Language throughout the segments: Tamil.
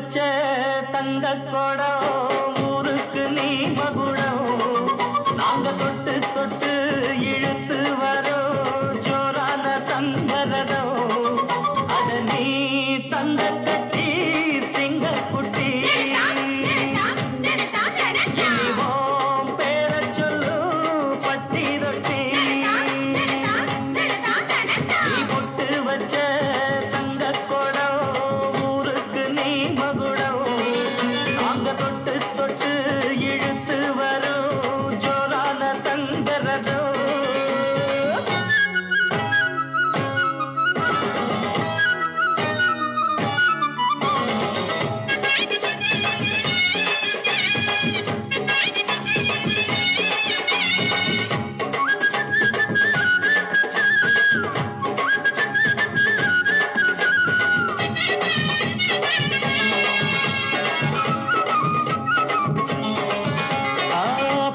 வச்ச தங்க கொடம் ஊருக்கு நீ மகுடம் நாங்க தொட்டு தொட்டு இழுத்து வரோம் ஜோரான தங்கரதம் அட நீ தந்த கட்டி சிங்க குட்டி இனிவோம் பேர சொல்லு பட்டி ரொட்டி நீ பொட்டு வச்ச தங்க கொடம் ஊருக்கு நீ மகுடம் நாங்க தொட்டு தொட்டு இழுத்து வரோம் ஜோரான தங்கரதம்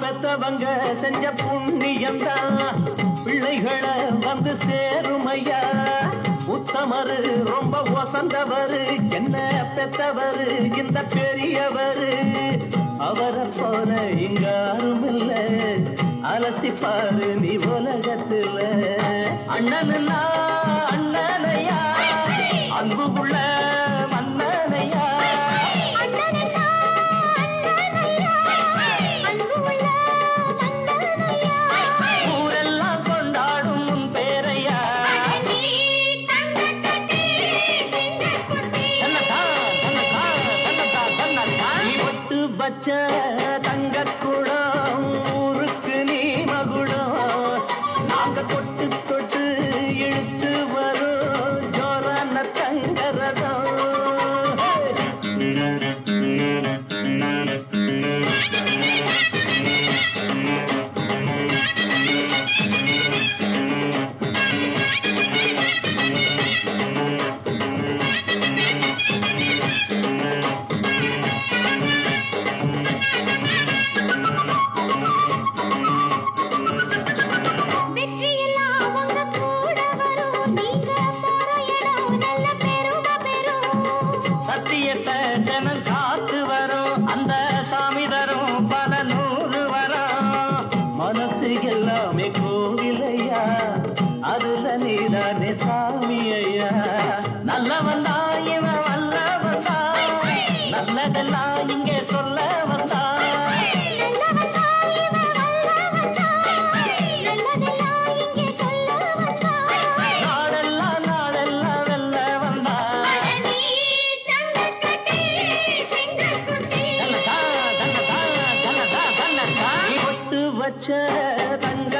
பெத்தவங்க செஞ்ச புண்ணியம்தான் பிள்ளைகளை வந்து சேருமையா உத்தமரு ரொம்ப வசந்தவரு என்ன பெத்தவரு இந்த பெரியவரு அவரை போல இங்க யாரும் இல்ல அலசிப்பாரு நீ உலகத்துல அண்ணனுன்னா அண்ணனையா அன்பு உள்ள மன்னனையா ஊரெல்லாம் கொண்டாடும் உன் பேரையா நீ ஒட்டு வச்ச தங்க குடம் ஊருக்கு நீ மகுடம் நாங்க தொட்டு தொட்டு இழுத்து வரும் ஜோரான தங்கரதம் சத்தியத்தை ஜனம் காத்து வரும் அந்த சாமி தரும் பல நூறு வரும் மனசு எல்லாமே கோவிலையா அதுல நீதானே சாமி ஐயா நல்லவன் தான் இவன் வல்லவன் தான் நல்லதெல்லாம் இங்கே சொல்ல வந்தான் வச்ச தங்க